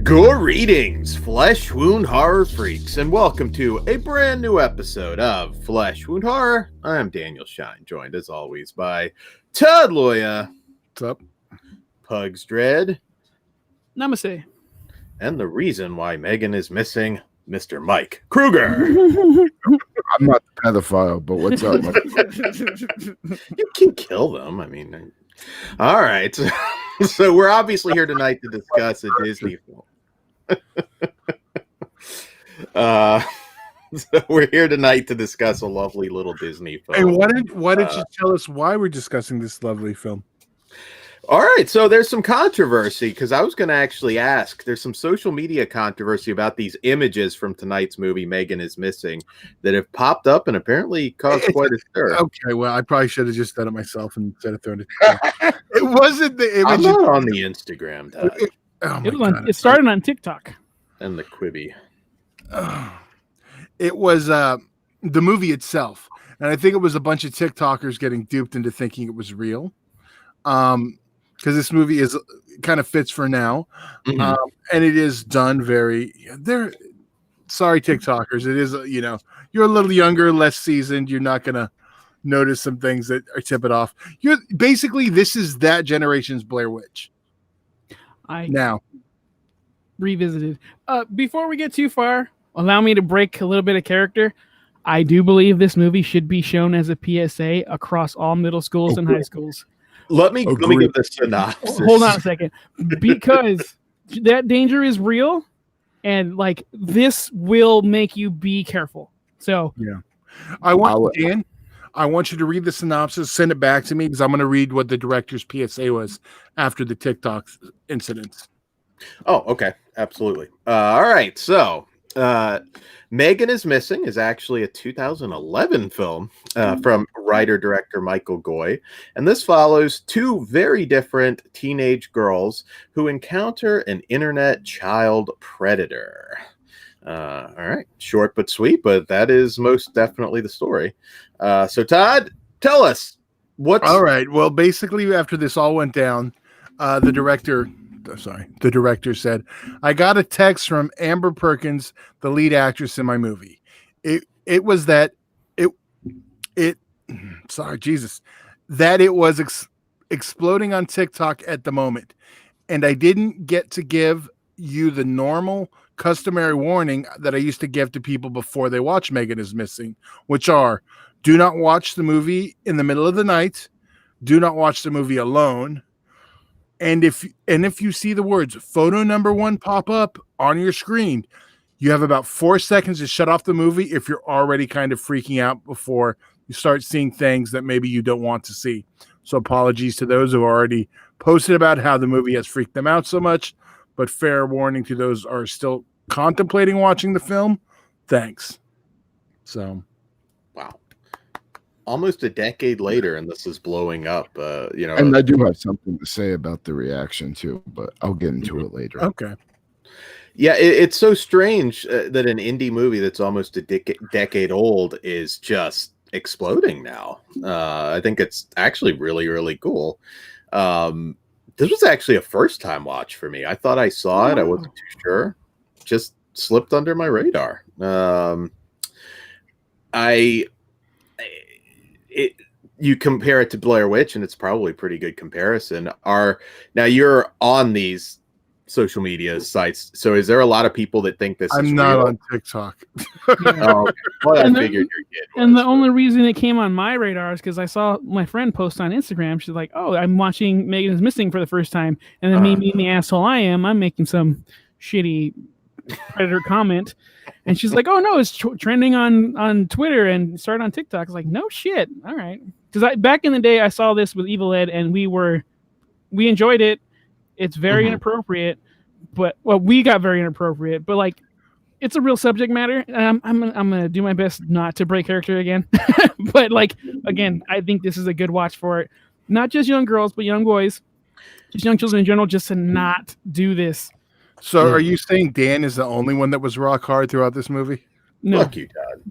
Greetings, Flesh Wound Horror freaks, and welcome to a brand new episode of Flesh Wound Horror. I'm Daniel Shine, joined as always by Todd Loya. What's up? Pugs Dread. Namaste. And the reason why Megan is missing, Mr. Mike Kruger. I'm not the pedophile, but what's up? You can kill them. I mean, all right. So we're obviously here tonight to discuss a Disney film. So we're here tonight to discuss a lovely little Disney film. And why did you tell us why we're discussing this lovely film? All right, so there's some controversy because I was going to actually ask. There's some social media controversy about these images from tonight's movie, Megan is Missing, that have popped up and apparently caused quite a stir. Okay, well, I probably should have just done it myself instead of throwing it. It wasn't the image. I'm not on the Instagram, Todd. It started on TikTok. And the Quibi. It was the movie itself. And I think it was a bunch of TikTokers getting duped into thinking it was real. Because this movie kind of fits for now. Mm-hmm. And it is done sorry, TikTokers. It is, you're a little younger, less seasoned. You're not going to notice some things that are tip it off. This is that generation's Blair Witch. Now Revisited. Before we get too far, allow me to break a little bit of character. I do believe this movie should be shown as a PSA across all middle schools and high schools. Let me give this synopsis. Hold on a second. Because that danger is real, and this will make you be careful. So yeah. I want you to read the synopsis, send it back to me because I'm going to read what the director's PSA was after the TikTok incidents. Oh, okay. Absolutely. All right. So, Megan is Missing is actually a 2011 film from writer-director Michael Goy. And this follows two very different teenage girls who encounter an internet child predator. All right. Short but sweet, but that is most definitely the story. So, Todd, tell us what's... All right. Well, basically, after this all went down, the director said, I got a text from Amber Perkins, the lead actress in my movie. It was exploding on TikTok at the moment. And I didn't get to give you the normal customary warning that I used to give to people before they watch Megan is Missing, which are, do not watch the movie in the middle of the night. Do not watch the movie alone. And if you see the words photo number 1 pop up on your screen, you have about 4 seconds to shut off the movie if you're already kind of freaking out before you start seeing things that maybe you don't want to see. So apologies to those who already posted about how the movie has freaked them out so much, but fair warning to those who are still contemplating watching the film. Thanks. So, wow. Almost a decade later, and this is blowing up. And I do have something to say about the reaction too, but I'll get into it later. Okay. Yeah, it's so strange that an indie movie that's almost a decade old is just exploding now. I think it's actually really, really cool. This was actually a first-time watch for me. I thought I saw it. I wasn't too sure. Just slipped under my radar. You compare it to Blair Witch, and it's probably a pretty good comparison. Now you're on these social media sites, so is there a lot of people that think this? I'm not on TikTok. Oh, well, I figured your kid was. And the only reason it came on my radar is because I saw my friend post on Instagram. She's like, "Oh, I'm watching Megan is Missing for the first time," and then me, the asshole I am, I'm making some shitty predator comment. And she's like, "Oh no, it's trending on Twitter and started on TikTok." I was like, "No shit, all right." Because back in the day, I saw this with Evil Ed, and we enjoyed it. It's very inappropriate, but we got very inappropriate. But it's a real subject matter. I'm gonna do my best not to break character again. But again, I think this is a good watch for it. Not just young girls, but young boys, just young children in general, just to not do this. So are you saying Dan is the only one that was rock hard throughout this movie? No. Fuck you, Todd.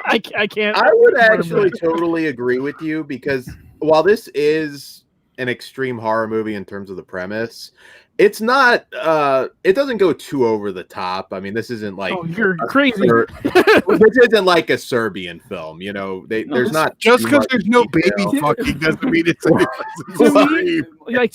I can't. I would actually totally agree with you because while this is an extreme horror movie in terms of the premise, It's not. It doesn't go too over the top. I mean, this isn't like. Oh, you're crazy. This isn't like a Serbian film. You know, there's not Just too because much there's no detail. baby fucking doesn't mean it's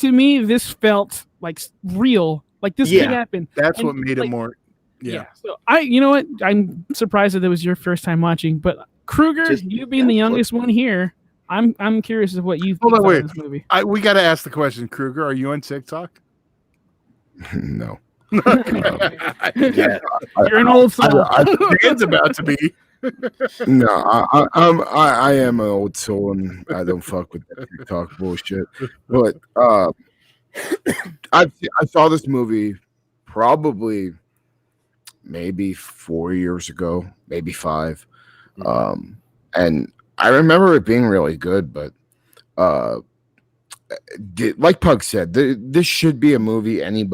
To me, this felt like real. Like this could happen. That's And, what made it more. Yeah. So you know what? I'm surprised that it was your first time watching, but Kruger, you being the youngest one here, I'm curious of what you Hold on, thought wait. of this movie. We got to ask the question, Kruger. Are you on TikTok? No. Yeah. You're an old soul. Dan's about to be. No, I am an old soul and I don't fuck with that TikTok bullshit. But I saw this movie probably maybe 4 years ago, maybe 5. And I remember it being really good, but like Pug said, this should be a movie any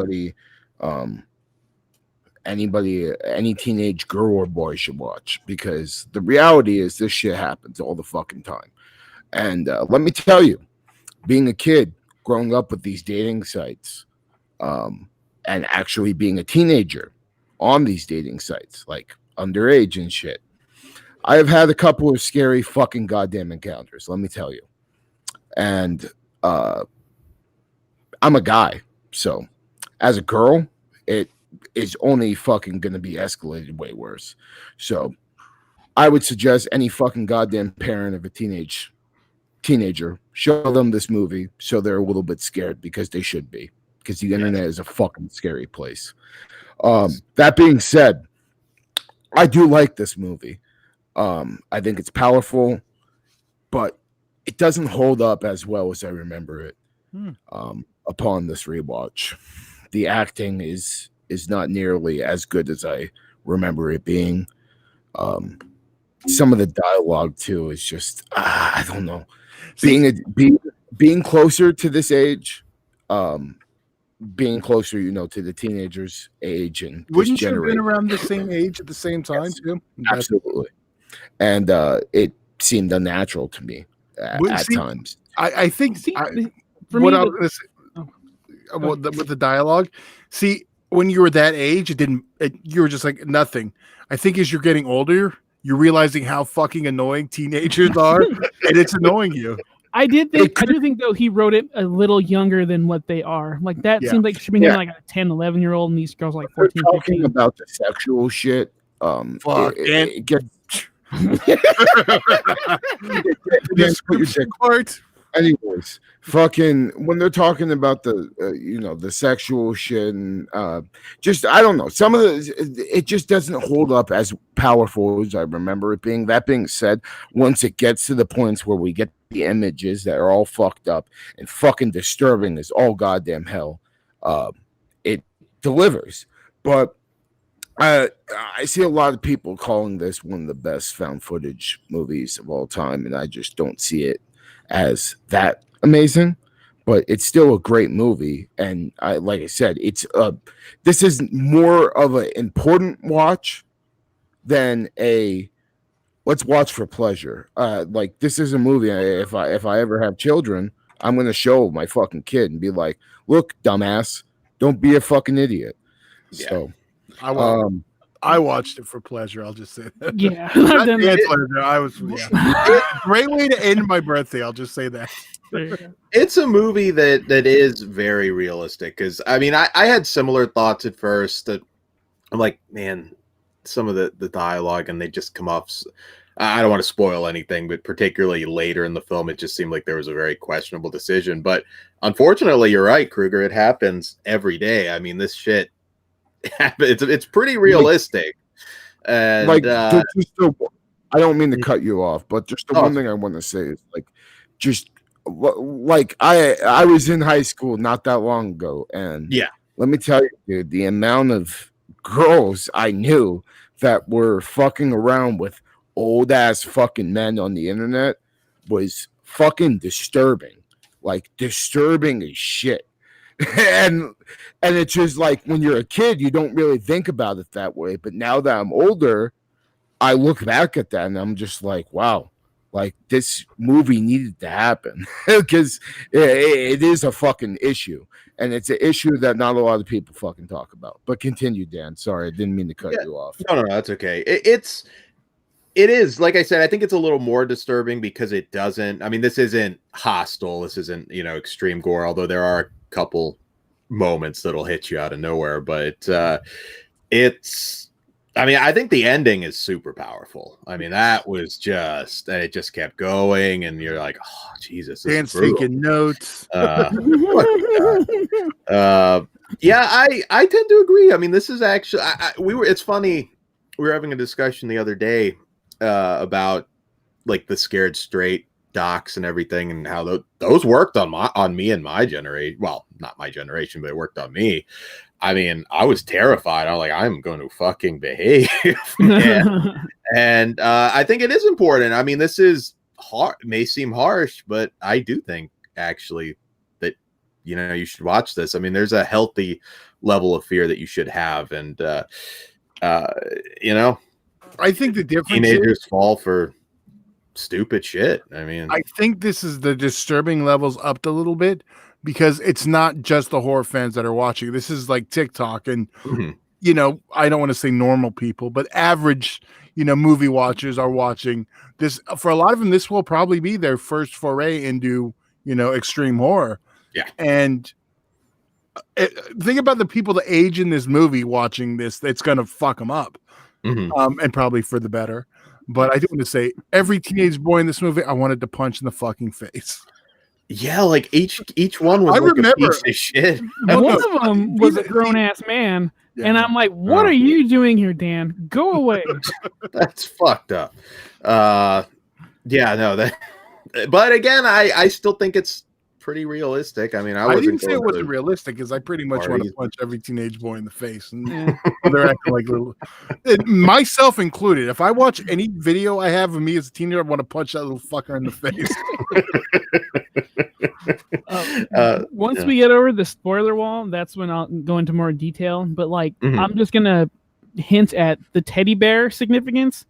teenage girl or boy should watch, because the reality is this shit happens all the fucking time. And let me tell you, being a kid growing up with these dating sites, and actually being a teenager on these dating sites, like underage and shit, I have had a couple of scary fucking goddamn encounters, let me tell you. And I'm a guy, so as a girl, it is only fucking gonna be escalated way worse. So I would suggest any fucking goddamn parent of a teenager show them this movie so they're a little bit scared, because they should be, because the internet is a fucking scary place. That being said, I do like this movie. I think it's powerful, but it doesn't hold up as well as I remember it. Upon this rewatch, the acting is not nearly as good as I remember it being. Some of the dialogue too is just I don't know. Being closer to this age, being closer, to the teenagers' age, and Wouldn't you have been around the same age at the same time too? Absolutely. And it seemed unnatural to me at times. I think for what me, I was with the dialogue. See, when you were that age, you were just like nothing. I think as you're getting older, you're realizing how fucking annoying teenagers are, and it's annoying you. I do think though he wrote it a little younger than what they are. Like that seems like it should be like a 10, 11-year-old, and these girls like 14, talking 15. about the sexual shit. It gets anyways, fucking when they're talking about the sexual shit and just I don't know, some of it just doesn't hold up as powerful as I remember it being. That being said, once it gets to the points where we get the images that are all fucked up and fucking disturbing as all goddamn hell, it delivers. But I see a lot of people calling this one of the best found footage movies of all time, and I just don't see it as that amazing. But it's still a great movie, and like I said, this is more of an important watch than a let's watch for pleasure. Like this is a movie. If I ever have children, I'm gonna show my fucking kid and be like, "Look, dumbass, don't be a fucking idiot." Yeah. So. I watched it for pleasure. I'll just say that. Yeah, I was great way to end my birthday. I'll just say that. It's a movie that is very realistic, because I mean I had similar thoughts at first. That I'm like, man, some of the dialogue, and they just come off. I don't want to spoil anything, but particularly later in the film, it just seemed like there was a very questionable decision. But unfortunately, you're right, Kruger. It happens every day. I mean, this shit. It's pretty realistic. And I don't mean to cut you off, but just the one thing I want to say is I was in high school not that long ago, and let me tell you, dude, the amount of girls I knew that were fucking around with old ass fucking men on the internet was fucking disturbing, like disturbing as shit. and it's just like when you're a kid, you don't really think about it that way. But now that I'm older, I look back at that and I'm just like, wow, like this movie needed to happen because it is a fucking issue, and it's an issue that not a lot of people fucking talk about. But continue, Dan. Sorry, I didn't mean to cut you off. No, that's okay. It is, like I said, I think it's a little more disturbing because it doesn't. I mean, this isn't Hostel. This isn't, extreme gore. Although there are a couple moments that'll hit you out of nowhere, but it's. I mean, I think the ending is super powerful. I mean, that was and it just kept going, and you're like, oh, Jesus. Dan's taking notes. Yeah, I tend to agree. I mean, this is actually, it's funny. We were having a discussion the other day about like the Scared Straight docs and everything, and how those worked on me and my generation. Well, not my generation, but it worked on me. I mean, I was terrified. I was like, I'm going to fucking behave. and I think it is important. I mean, this is hard, may seem harsh, but I do think actually that, you should watch this. I mean, there's a healthy level of fear that you should have. And, I think the difference teenagers fall for stupid shit. I mean, I think this is the disturbing levels upped a little bit, because it's not just the horror fans that are watching. This is like TikTok and, I don't want to say normal people, but average, movie watchers are watching this. For a lot of them, this will probably be their first foray into, extreme horror. Yeah. And think about the people that age in this movie watching this. It's going to fuck them up, and probably for the better. But I do want to say, every teenage boy in this movie, I wanted to punch in the fucking face. Yeah, like each one was a piece of shit. One of them was a grown ass man, and I'm like, "What are you doing here, Dan? Go away." That's fucked up. But again, I still think it's pretty realistic. I mean, I didn't say it wasn't realistic, because I pretty much want to punch every teenage boy in the face, and they're acting like little, myself included. If I watch any video I have of me as a teenager, I want to punch that little fucker in the face. Once we get over the spoiler wall, that's when I'll go into more detail. But I'm just gonna hint at the teddy bear significance.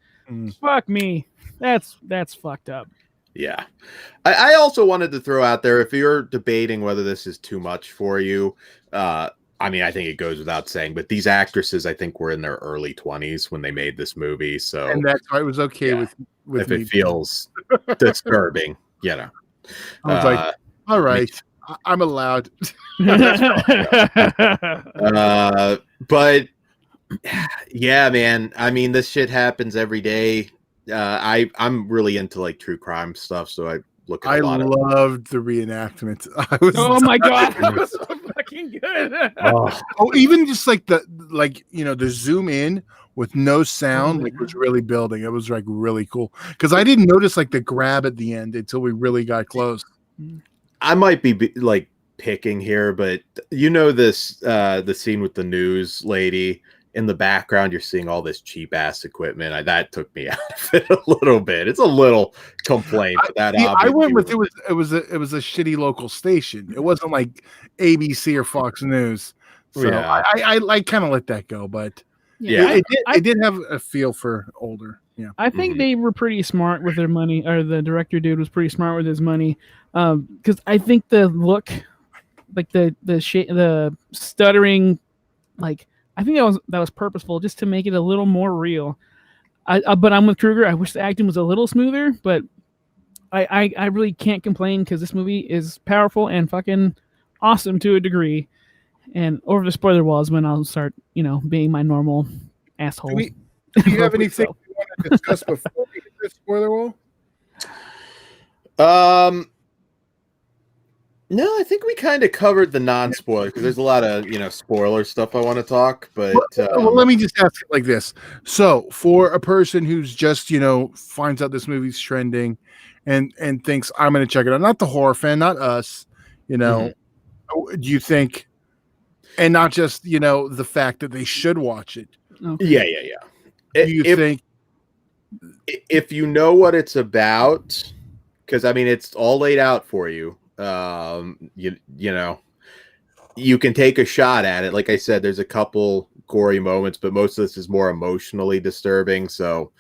Fuck me, that's fucked up. Yeah. I also wanted to throw out there, if you're debating whether this is too much for you, I mean, I think it goes without saying, but these actresses, I think, were in their early 20s when they made this movie. So, and that's why it was okay with if it feels disturbing, I was like, all right, I'm allowed. But yeah, man, I mean, this shit happens every day. I'm really into like true crime stuff, so I look at loved the reenactment. Oh my god, that was so fucking good. Even just like the zoom in with no sound, was really building. It was like really cool, because I didn't notice like the grab at the end until we really got close. I might be like picking here, but this the scene with the news lady. In the background, you're seeing all this cheap ass equipment. That took me out of it a little bit. It's a little complaint. I went with it was a shitty local station. It wasn't like ABC or Fox News. So I kind of let that go. But it did have a feel for older. Yeah, I think they were pretty smart with their money, or the director dude was pretty smart with his money, because I think the look, like the stuttering, like. I think that was purposeful, just to make it a little more real. But I'm with Kruger. I wish the acting was a little smoother, but I really can't complain, because this movie is powerful and fucking awesome to a degree. And over the spoiler wall is when I'll start, being my normal asshole. Do you have anything you want to discuss before we hit the spoiler wall? No, I think we kind of covered the non-spoiler, because there's a lot of spoiler stuff I want to talk. But let me just ask it like this: so, for a person who's just finds out this movie's trending, and thinks I'm going to check it out, not the horror fan, not us, do you think, and not just the fact that they should watch it? Okay. Yeah. Do you think, if you know what it's about, because I mean it's all laid out for you. You can take a shot at it. Like I said, there's a couple gory moments, but most of this is more emotionally disturbing. So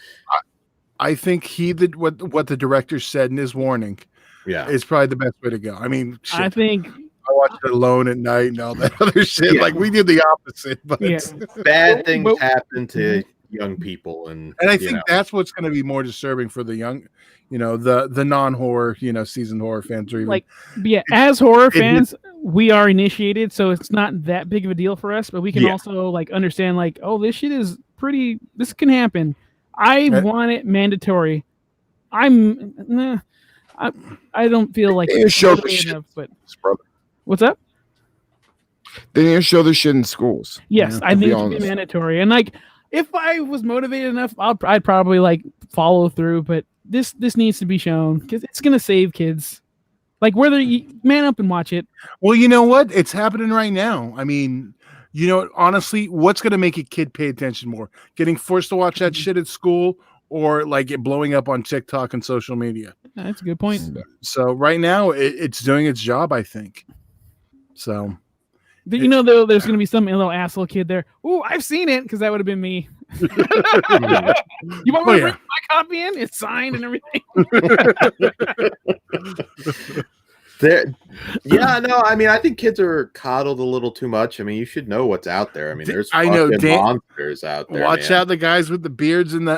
I think he did what the director said in his warning Yeah. is probably the best way to go. I mean, shit, I think I watched it Alone at Night and all that other shit. Yeah. Like we did the opposite, but Yeah. Bad things But- happen to young people, and I you think know. that's what's going to be more disturbing for the young, the non-horror, seasoned horror fans or even like, yeah, as horror it- fans, we are initiated, so it's not that big of a deal for us. But we can Yeah. also like understand, like, oh, this shit is pretty. This can happen. I Right. want it mandatory. I don't feel like They didn't show the motivated shit. enough, but brother. what's up? They didn't show this shit in schools. Yes, Yeah, I to think be it should be honest. mandatory. And like, if I was motivated enough, I'd probably like follow through. But this needs to be shown because it's gonna save kids. Like, whether you man up and watch it. Well, you know what? It's happening right now. I mean, honestly, what's going to make a kid pay attention more? Getting forced to watch that shit at school or like it blowing up on TikTok and social media? That's a good point. So right now it's doing its job, I think. So Though, there's gonna be some little asshole kid there. Ooh, I've seen it because that would have been me. You want me to bring my copy in? It's signed and everything. I mean, I think kids are coddled a little too much. I mean, you should know what's out there. I mean, there's I know, fucking Dan- monsters out there. watch man. out the guys with the beards and the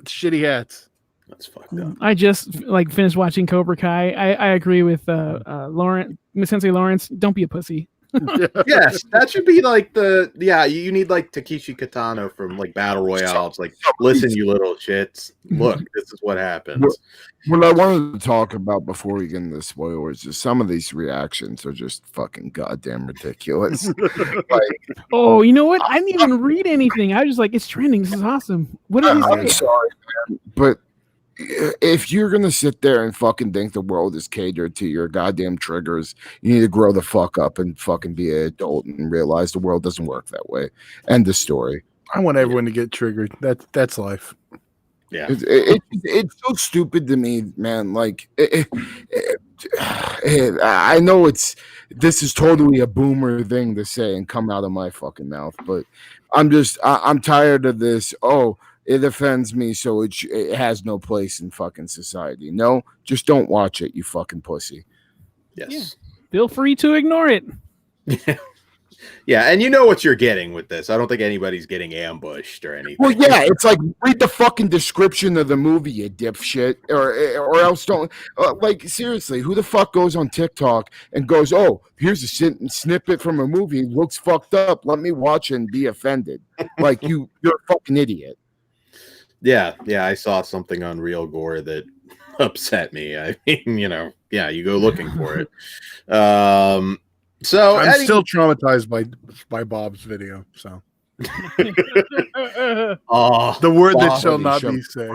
shitty hats. That's fucked up. I just like finished watching Cobra Kai. I agree with Sensei Lawrence. Don't be a pussy. Yes, that should be like you need like Takeshi Kitano from like Battle Royale. It's like, listen, you little shits. Look, this is what happens. What I wanted to talk about before we get into the spoilers is some of these reactions are just fucking goddamn ridiculous. Oh, you know what? I didn't even read anything. I was just like, it's trending. This is awesome. What did I'm he say? sorry, man, but if you're gonna sit there and fucking think the world is catered to your goddamn triggers, you need to grow the fuck up and fucking be an adult and realize the world doesn't work that way. End the story. I want everyone to get triggered. That's life. Yeah, It's so stupid to me, man. Like, I know this is totally a boomer thing to say and come out of my fucking mouth, but I'm tired of this. Oh, it offends me, so it has no place in fucking society. No, just don't watch it, you fucking pussy. yes. Feel free to ignore it. Yeah, and you know what you're getting with this. I don't think anybody's getting ambushed or anything. Well, yeah, it's like read the fucking description of the movie, you dipshit, or else don't. Like, seriously, who the fuck goes on TikTok and goes, "Oh, here's a snippet from a movie, looks fucked up. Let me watch and be offended." Like you're a fucking idiot. Yeah, I saw something on Real Gore that upset me. I mean, you go looking for it. So I'm still traumatized by Bob's video. So oh, the word that Bob, shall not shall- be said.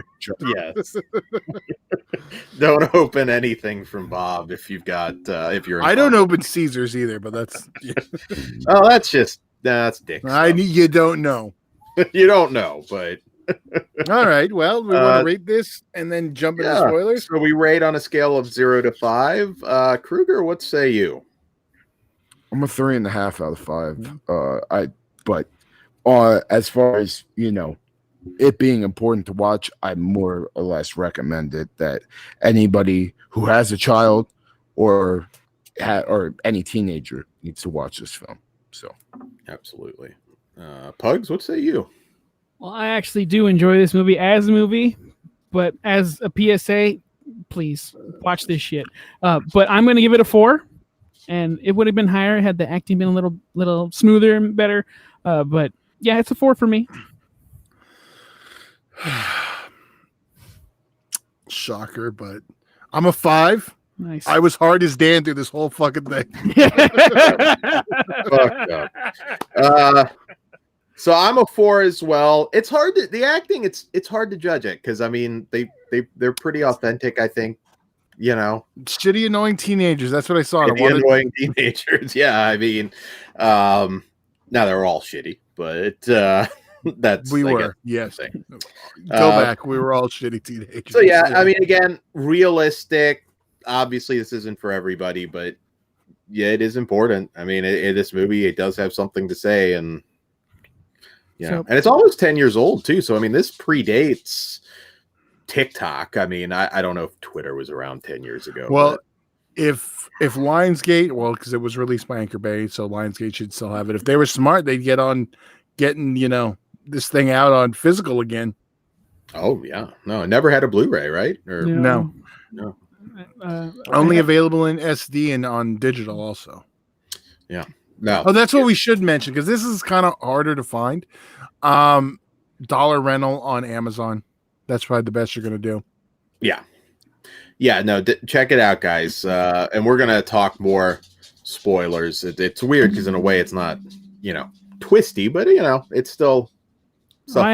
yes. Don't open anything from Bob if you've got if you're. I don't open Caesars either, but that's Oh, that's dick. you don't know. You don't know, but All right. Well, we want to rate this and then jump into yeah. spoilers. so we rate on a scale of 0 to 5. Kruger, what say you? I'm a 3.5 out of 5. But as far as it being important to watch, I more or less recommend it that anybody who has a child or any teenager needs to watch this film. So Absolutely. Pugs, what say you? Well, I actually do enjoy this movie as a movie, but as a PSA, please watch this shit. But I'm going to give it a 4, and it would have been higher had the acting been a little smoother and better. But yeah, it's a 4 for me. Shocker, but I'm a 5. Nice. I was hard as Dan through this whole fucking thing. Fuck up. So I'm a 4 as well. It's hard to the acting. It's hard to judge it because I mean they're pretty authentic. I think Shitty, annoying teenagers. That's what I saw. the annoying teenagers. Yeah, I mean, now they're all shitty, but that's We I were. guess, Yes. thing. Go back. We were all shitty teenagers. So yeah, I mean, again, realistic. Obviously, this isn't for everybody, but yeah, it is important. I mean, this movie it does have something to say, and So- and it's almost 10 years old too. So I mean, this predates TikTok. I mean, I don't know if Twitter was around 10 years ago. Well, but if Lionsgate, well, because it was released by Anchor Bay, so Lionsgate should still have it. If they were smart, they'd get on getting this thing out on physical again. oh yeah, no, it never had a Blu-ray, right? Or No. no. Only available in SD and on digital also. No. Oh, that's what we should mention because this is kind of harder to find. Dollar rental on Amazon. That's probably the best you're going to do. Yeah, no, check it out, guys. And we're gonna talk more spoilers. It's weird because in a way it's not, twisty, but it's still stuff.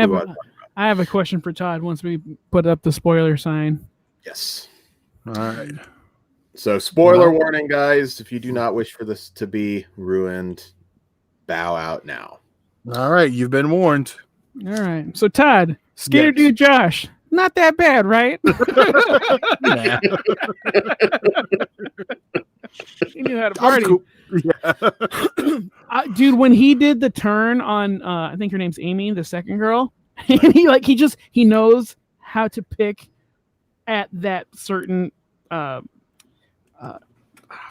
I have a question for Todd once we put up the spoiler sign. Yes. All right. So spoiler warning, guys. If you do not wish for this to be ruined, bow out now. All right. You've been warned. All right. So Todd, Skater Yes. Dude Josh, not that bad, right? Nah. He knew how to I'm party. cool. Yeah. Dude, when he did the turn on, I think her name's Amy, the second girl, and he knows how to pick at that certain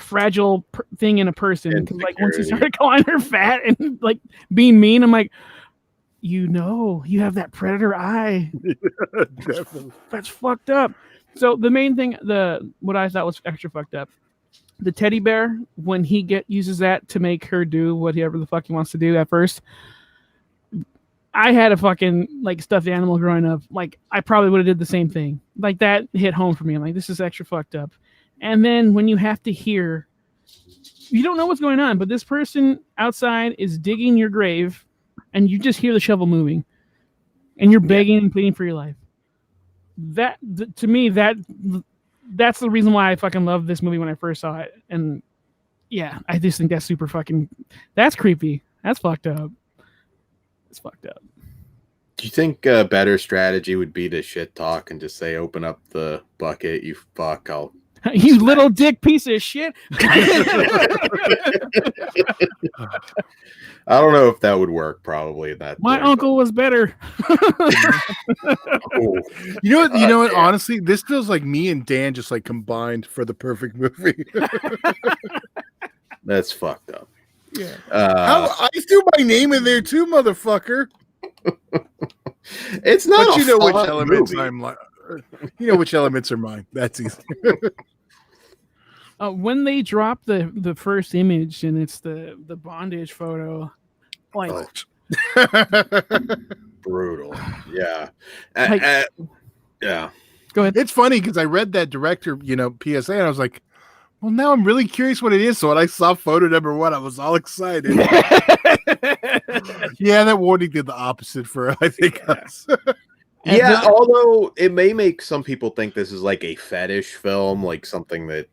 fragile thing in a person. 'Cause, like once he started calling her fat and like being mean, I'm like, you have that predator eye. Definitely. That's fucked up. So the main thing, what I thought was extra fucked up, the teddy bear, when he uses that to make her do whatever the fuck he wants to do at first. I had a fucking like stuffed animal growing up. Like I probably would have did the same thing. Like that hit home for me. I'm like, this is extra fucked up. And then when you have to hear, you don't know what's going on, but this person outside is digging your grave, and you just hear the shovel moving, and you're begging and pleading for your life. To me, that's the reason why I fucking loved this movie when I first saw it. And yeah, I just think that's super fucking. That's creepy. That's fucked up. It's fucked up. Do you think a better strategy would be to shit talk and just say, "Open up the bucket, you fuck"? You little dick piece of shit. I don't know if that would work. Probably that. My uncle was better. Oh, You know what? Honestly, this feels like me and Dan just like combined for the perfect movie. that's fucked up. Yeah. I threw my name in there too, motherfucker. It's not. But a you know which fun elements movie. I'm like. You know which elements are mine. That's easy. When they drop the first image and it's the bondage photo, like Brutal. Yeah. Like- Yeah. go ahead. It's funny because I read that director, PSA, and I was like, well, now I'm really curious what it is. So when I saw photo number 1, I was all excited. Yeah, that warning did the opposite for, I think, us. Yeah, although it may make some people think this is like a fetish film, like something that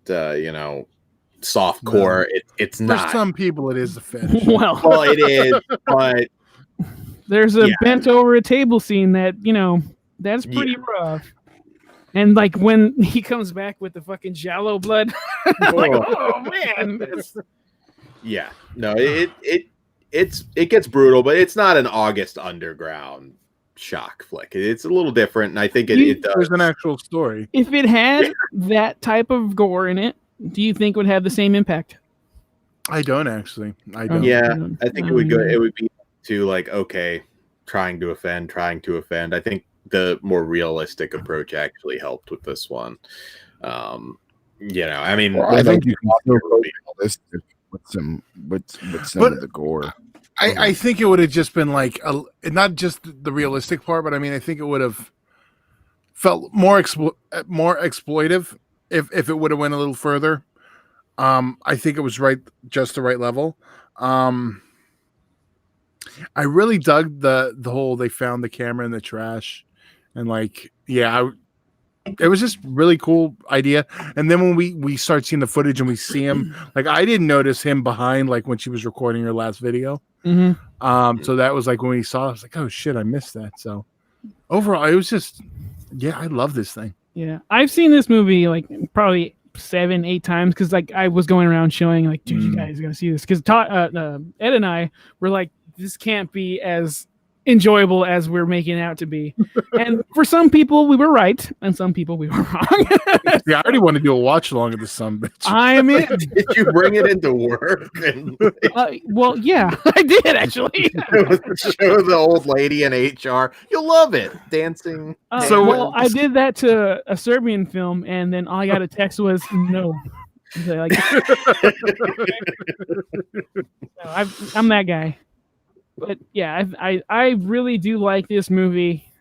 softcore. It's For not. some people, it is a fetish. Well, Well, it is, but there's a Yeah. bent over a table scene that that's pretty rough. And like when he comes back with the fucking Jalo blood, like, oh man, yeah, no, it gets brutal, but it's not an August Underground shock flick. It's a little different, and I think it There's does. an actual story. if it had that type of gore in it, do you think it would have the same impact? I don't actually. I don't. Yeah, I think it would go. It would be to like, okay, trying to offend. I think the more realistic approach actually helped with this one. I mean, Well, I think you can still go movie. realistic with some But- of the gore. I think it would have just been like not just the realistic part, but I mean, I think it would have felt more exploitive if it would have went a little further. I think it was just the right level. I really dug the whole they found the camera in the trash, and like, yeah, it was just really cool idea. And then when we start seeing the footage and we see him, like I didn't notice him behind like when she was recording her last video. Mm-hmm. So that was like when we saw it, I was like, oh shit, I missed that. So overall, it was just, yeah, I love this thing. Yeah, I've seen this movie like probably 7-8 times because like I was going around showing like, dude, you guys gotta see this because Ed and I were like, this can't be as enjoyable as we're making it out to be. And for some people, we were right, and some people we were wrong. Yeah, I already want to do a watch along of this son bitch. I'm in. Did you bring it into work and Well, yeah, I did actually. show the old lady in HR? You'll love it. Dancing. Well, I did that to a Serbian film, and then all I got a text was no. So, like, I'm that guy. But yeah, I really do like this movie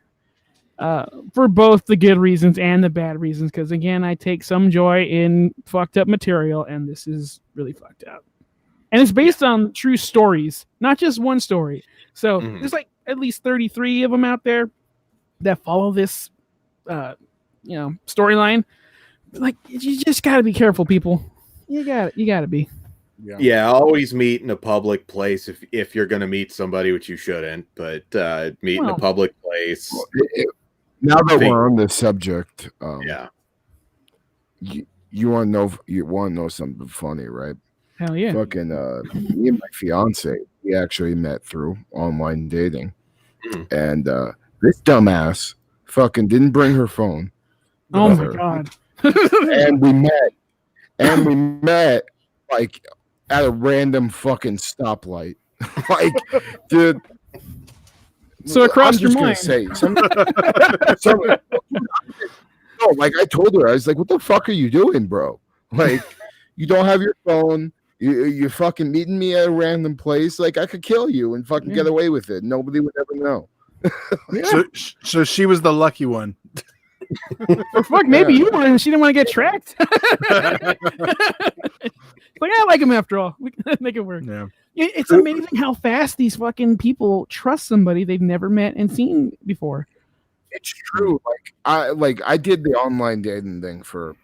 for both the good reasons and the bad reasons. Because again, I take some joy in fucked up material, and this is really fucked up. And it's based on true stories, not just one story. So there's like at least 33 of them out there that follow this, storyline. Like, you just got to be careful, people. You got to be. Yeah, always meet in a public place if you're going to meet somebody, which you shouldn't, but meet in a public place. Now that we're on this subject, yeah, you want to know something funny, right? Hell yeah! Fucking me and my fiance, we actually met through online dating, and this dumbass fucking didn't bring her phone. Oh my god! And we met like at a random fucking stoplight. Like, dude. So across your mind. Say, no, like I told her, I was like, "What the fuck are you doing, bro? Like, you don't have your phone. You're fucking meeting me at a random place. Like, I could kill you and fucking get away with it. Nobody would ever know." So she was the lucky one. Or fuck, maybe you were. She didn't want to get tracked. Like, I like him after all. We can make it work. Yeah. It's amazing how fast these fucking people trust somebody they've never met and seen before. It's true. I did the online dating thing for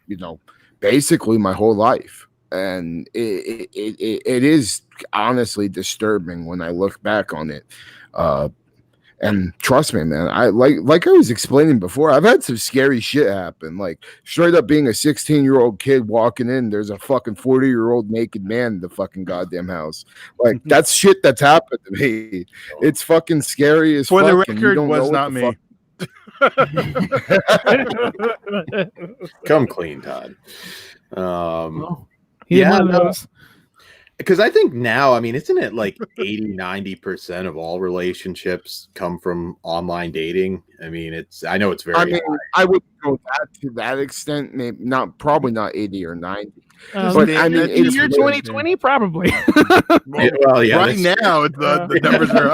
basically my whole life, and it is honestly disturbing when I look back on it. And trust me, man, I like I was explaining before, I've had some scary shit happen. Like, straight up being a 16-year-old kid walking in, there's a fucking 40-year-old naked man in the fucking goddamn house. Like, that's shit that's happened to me. It's fucking scary as fuck. For the record, was not me. Come clean, Todd. One of those. Because I think now, I mean, isn't it like 80-90% of all relationships come from online dating? I mean, I know it's very high. I would go to that extent, maybe probably not 80 or 90. But I mean, in the year 2020, probably. Well, yeah, right now, the numbers are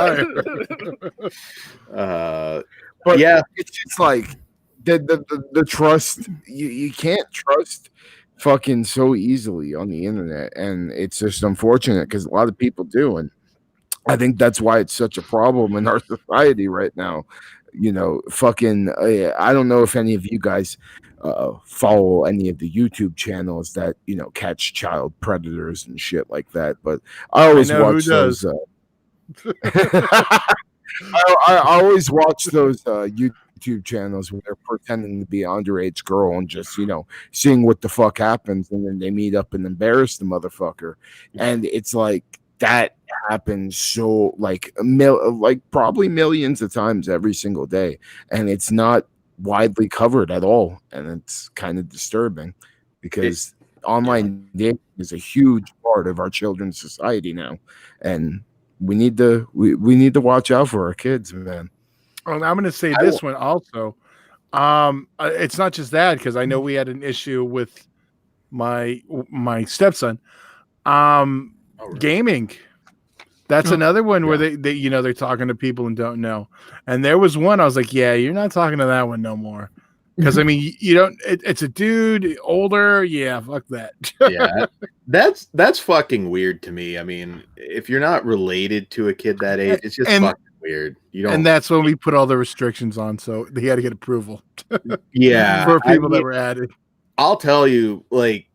high. But yeah, it's just like the trust. You can't trust fucking so easily on the internet, and it's just unfortunate because a lot of people do, and I think that's why it's such a problem in our society right now. Fucking I don't know if any of you guys follow any of the YouTube channels that catch child predators and shit like that, but I always watch those. I always watch those YouTube channels where they're pretending to be an underage girl and just seeing what the fuck happens, and then they meet up and embarrass the motherfucker, and it's like that happens so like probably millions of times every single day, and it's not widely covered at all, and it's kind of disturbing because online dating is a huge part of our children's society now, and we need to watch out for our kids, man. Well, I'm going to say this one also. It's not just that, because I know we had an issue with my stepson. Gaming. That's another one where they they're talking to people and don't know. And there was one I was like, yeah, you're not talking to that one no more. Because I mean, you don't. It's a dude older. Yeah, fuck that. Yeah, that's fucking weird to me. I mean, if you're not related to a kid that age, it's just fucking weird. You don't. And that's when we put all the restrictions on, so they had to get approval. Yeah, for people that were added. I'll tell you, like,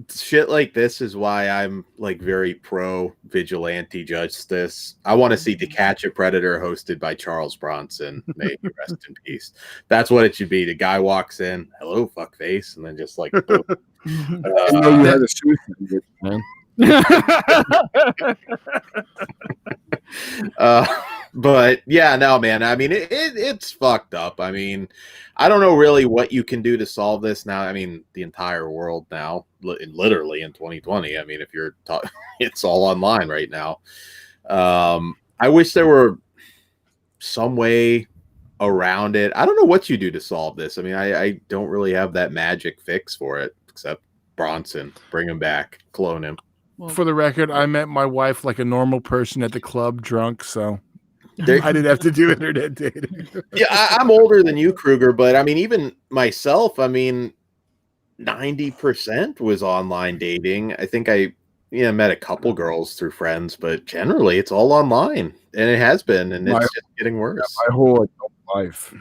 shit like this is why I'm like very pro vigilante justice. I want to see To Catch a Predator hosted by Charles Bronson. May he rest in peace. That's what it should be. The guy walks in, hello, fuckface, and then just like, boom. I know you had a suicide, man. But yeah, no, man. I mean, it's fucked up. I mean, I don't know really what you can do to solve this now. I mean, the entire world now, literally in 2020. I mean, if you're it's all online right now. I wish there were some way around it. I don't know what you do to solve this. I mean, I don't really have that magic fix for it, except Bronson, bring him back, clone him. Well, For the record, I met my wife like a normal person at the club, drunk, so I didn't have to do internet dating. Yeah, I'm older than you, Kruger, but I mean, even myself, I mean, 90% was online dating. I think I met a couple girls through friends, but generally it's all online, and it has been, and it's just getting worse. My whole adult life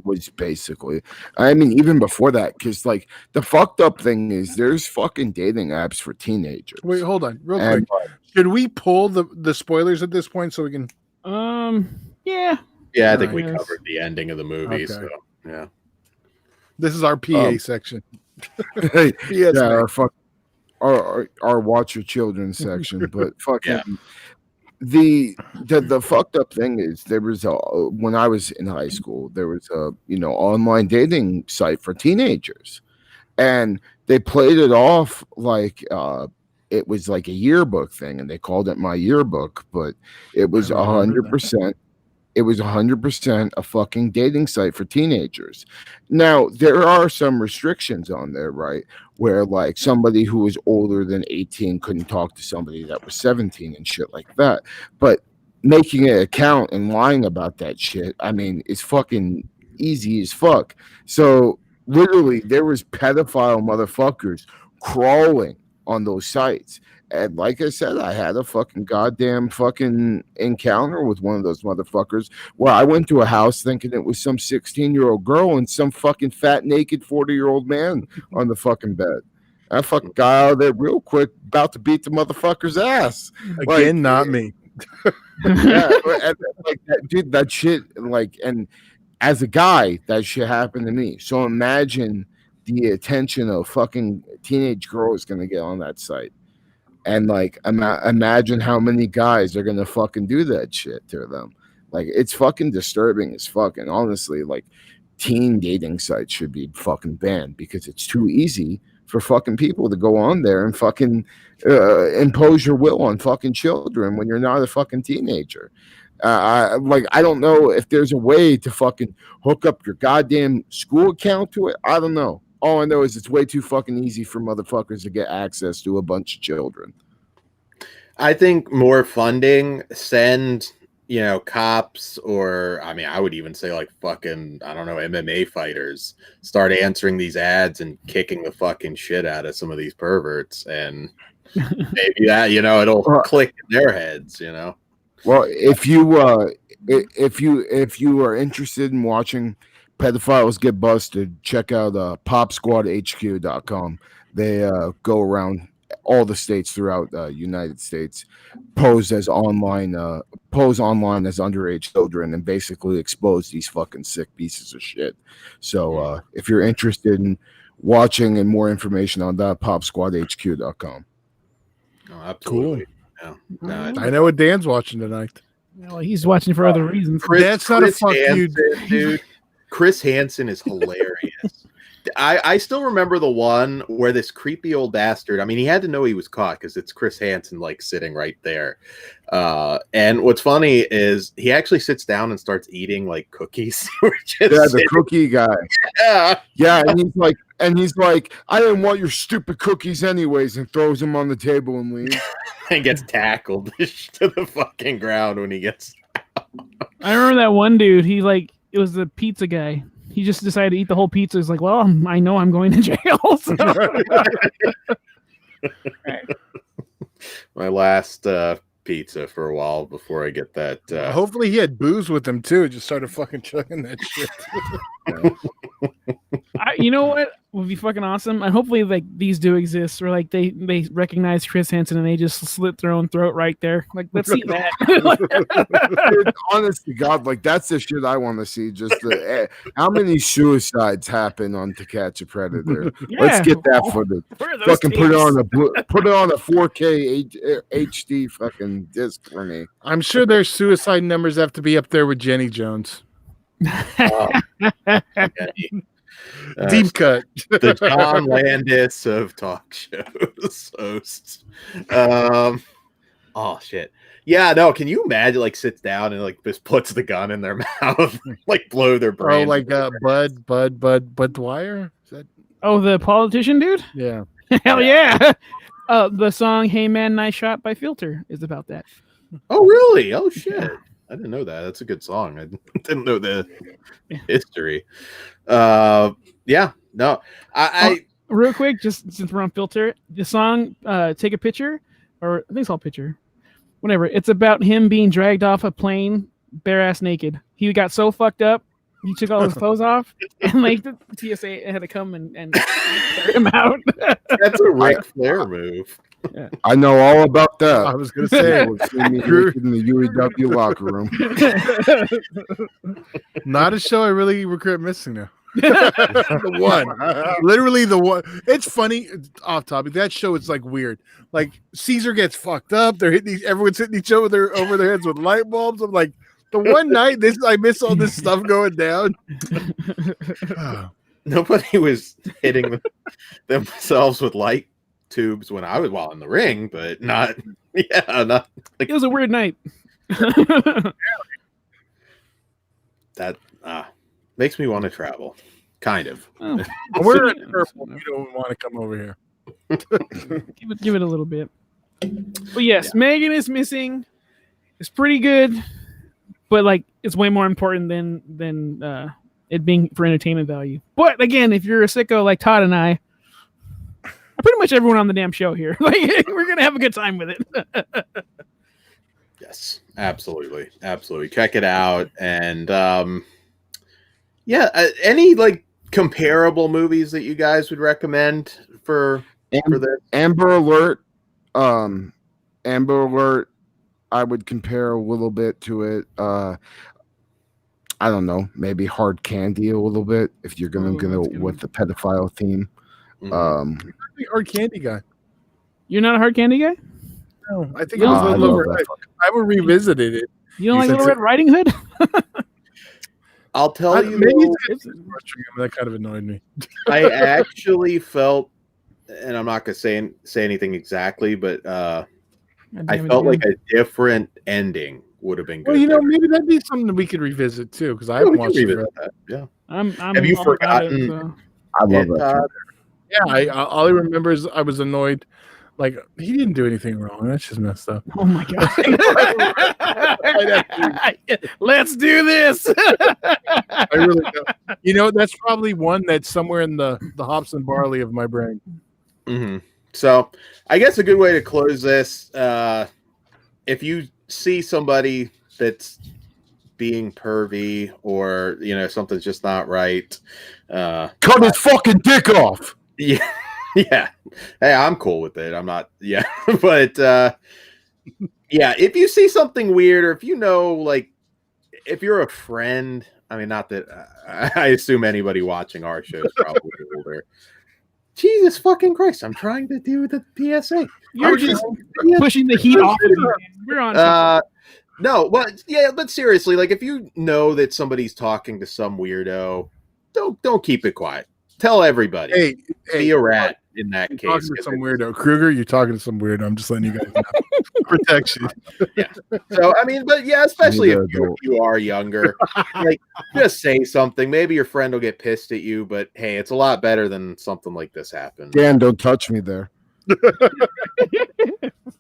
was basically, I mean, even before that, because like the fucked up thing is there's fucking dating apps for teenagers. Wait, hold on, real And, quick. Should we pull the spoilers at this point so we can? Yeah. Yeah, I think Alright, we yes. covered the ending of the movie, Okay. so yeah. This is our PA section. yeah, Yes, man. our watch your children section, but fucking Yeah. the fucked up thing is there was when I was in high school there was a online dating site for teenagers, and they played it off like it was like a yearbook thing, and they called it My Yearbook, but it was 100%. It was 100% a fucking dating site for teenagers. Now, there are some restrictions on there, right? Where like somebody who was older than 18 couldn't talk to somebody that was 17 and shit like that. But making an account and lying about that shit, I mean, it's fucking easy as fuck. So literally there was pedophile motherfuckers crawling on those sites. And like I said, I had a fucking goddamn fucking encounter with one of those motherfuckers where I went to a house thinking it was some 16-year-old girl and some fucking fat, naked 40-year-old man on the fucking bed. I fucking got out of there real quick, about to beat the motherfucker's ass. Again, not me. Yeah, and, like that, dude, that shit, like, and as a guy, that shit happened to me. So imagine the attention of fucking teenage girls gonna get on that site. And like, imagine how many guys are gonna fucking do that shit to them. Like, it's fucking disturbing as fuck. And honestly, like, teen dating sites should be fucking banned because it's too easy for fucking people to go on there and fucking impose your will on fucking children when you're not a fucking teenager. I don't know if there's a way to fucking hook up your goddamn school account to it. I don't know. All I know is it's way too fucking easy for motherfuckers to get access to a bunch of children. I think more funding, send, cops, or I mean, I would even say like fucking, I don't know, MMA fighters start answering these ads and kicking the fucking shit out of some of these perverts, and maybe that, it'll click in their heads, Well, if you are interested in watching pedophiles get busted, check out popsquadhq.com. They go around all the states throughout United States, pose online as underage children, and basically expose these fucking sick pieces of shit. So if you're interested in watching and more information on that, popsquadhq.com. Oh, absolutely. Yeah. No, I know what Dan's watching tonight. Well, he's watching for other reasons. That's not a fuck you, Hansen, dude. Chris Hansen is hilarious. I still remember the one where this creepy old bastard, I mean, he had to know he was caught because it's Chris Hansen, like, sitting right there. And what's funny is he actually sits down and starts eating, like, cookies. The cookie guy. Yeah. Yeah, and he's like, I didn't want your stupid cookies anyways, and throws them on the table and leaves. And gets tackled to the fucking ground when he gets. I remember that one dude. It was the pizza guy. He just decided to eat the whole pizza. He's like, well, I know I'm going to jail. So. My last pizza for a while before I get that. Hopefully he had booze with him too. Just started fucking chugging that shit. You know what would be fucking awesome, and hopefully like these do exist, or like they recognize Chris Hansen and they just slit their own throat right there. Like, let's see that. Dude, honest to God, like that's the shit I want to see. Just how many suicides happen on To Catch a Predator? Let's get that footage. Where are those Fucking put tapes? it on a 4K HD fucking disc for me. I'm sure their suicide numbers have to be up there with Jenny Jones. Deep cut. The John Landis of talk shows hosts. Oh shit. Yeah, no, can you imagine like sits down and like just puts the gun in their mouth, like blow their Oh, brain. like Bud Dwyer? Is that Oh, the politician dude? yeah. Hell yeah. The song "Hey Man, Nice Shot" by Filter is about that. Oh really? Oh shit. I didn't know that. That's a good song. I didn't know the history. Yeah, no. I Real quick, just since we're on Filter, the song "Take a Picture," or I think it's called "Picture," whatever. It's about him being dragged off a plane, bare ass naked. He got so fucked up, he took all his clothes off, and like the TSA had to come and carry him out. that's a Ric Flair move. I know all about I that. was gonna say We'll see me naked in the UEW locker room. not a show I really regret missing now. The one. Literally the one. It's funny, off topic. That show is like weird. Like Caesar gets fucked up. They're hitting everyone's hitting each other over their heads with light bulbs. I'm like, the one night I miss all this stuff going down. Nobody was hitting themselves with light tubes when I was in the ring, but not not like It was a weird night. that makes me want to travel. Kind of. Oh, We're at purple. You don't want to come over here. give it a little bit. But yes, Megan is Missing. It's pretty good, but like it's way more important than it being for entertainment value. But again, if you're a sicko like Todd and I, pretty much everyone on the damn show here, like we're gonna have a good time with it. Yes, absolutely. Check it out. And any like comparable movies that you guys would recommend for this? Amber Alert. Amber Alert. I would compare a little bit to it. I don't know, maybe Hard Candy a little bit if you're gonna go with the pedophile theme. Mm-hmm. Hard Candy guy. You're not a Hard Candy guy? No, I think it was I Little love Red. that I haven't revisited it. You don't like Since Little Red Riding Hood? I'll tell you, Maybe though, that kind of annoyed me. I actually felt, and I'm not gonna say anything exactly, but I felt like a different ending would have been good. Well, maybe that'd be something that we could revisit too, because I haven't watched it. that. Yeah. I'm Have you all about forgotten- it, so. I love that. Yeah, all I remember is I was annoyed. Like, he didn't do anything wrong. That's just messed up. Oh my god! Let's do this. I really don't. That's probably one that's somewhere in the hops and barley of my brain. Mm-hmm. So I guess a good way to close this, if you see somebody that's being pervy or something's just not right, Cut his fucking dick off. yeah. Hey, I'm cool with it. I'm not. Yeah, but if you see something weird, or if if you're a friend, I mean, not that I assume anybody watching our show is probably older. Jesus fucking Christ! I'm trying to do the PSA. You're just pushing the heat off. We're on. No, but seriously, like if you know that somebody's talking to some weirdo, don't keep it quiet. Tell everybody. Hey, be a rat in that you're case. talking to some weirdo. Kruger, you're talking to some weirdo. I'm just letting you guys know. Protection. So I mean, but yeah, especially if you are younger, like just say something. Maybe your friend will get pissed at you, but hey, it's a lot better than something like this happened. Dan, don't touch me there.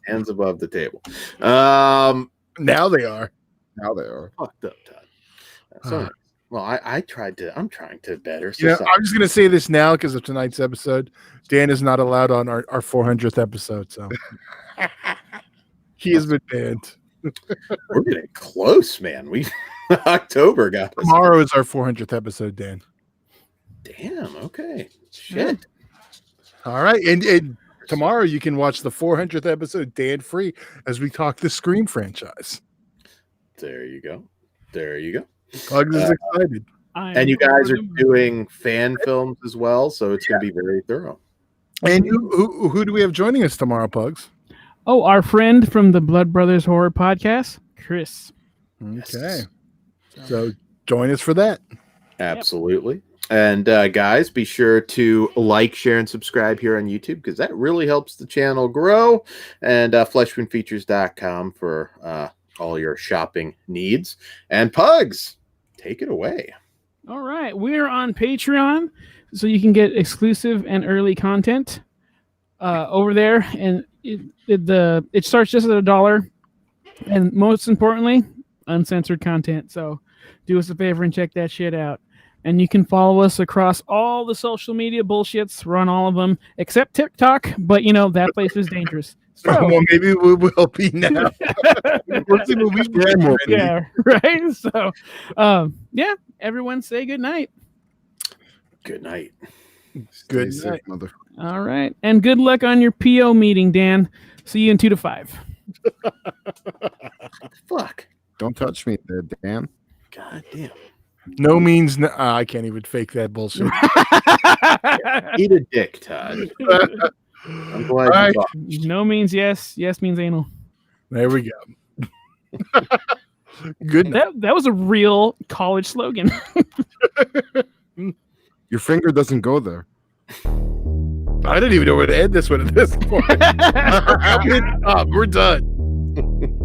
Hands above the table. Now they are. Now they are. Fucked up, Todd. So, well, I'm trying to better. I'm just gonna say this now because of tonight's episode. Dan is not allowed on our 400th episode, so he has been banned. We're getting close, man. We October got us. Tomorrow is our 400th episode, Dan. Damn. Okay. Shit. All right, and tomorrow you can watch the 400th episode of Dan Free as we talk the Scream franchise. There you go. There you go. Pugs is excited. And you guys are doing fan films as well, so it's going to be very thorough. And who do we have joining us tomorrow, Pugs? Oh, our friend from the Blood Brothers Horror Podcast, Chris. Okay. So join us for that. Absolutely. And guys, be sure to like, share, and subscribe here on YouTube because that really helps the channel grow. And fleshwoundfeatures.com for all your shopping needs. And Pugs, take it away. All right. We're on Patreon, so you can get exclusive and early content over there. And it starts just at $1. And most importantly, uncensored content. So do us a favor and check that shit out. And you can follow us across all the social media bullshits. We're on all of them except TikTok, but you know that place is dangerous. So, well, maybe we will be now. We'll see what we can. Yeah, right. So, yeah. Everyone, say good night. Good night. Good Stay night. safe, mother. All right, and good luck on your PO meeting, Dan. See you in 2 to 5. Fuck. Don't touch me there, Dan. God damn. No means no. I can't even fake that bullshit. Eat a dick, Todd. I'm glad All you right. thought. No means yes. Yes means anal. There we go. Good night. That was a real college slogan. Your finger doesn't go there. I didn't even know where to end this one at this point. We're done.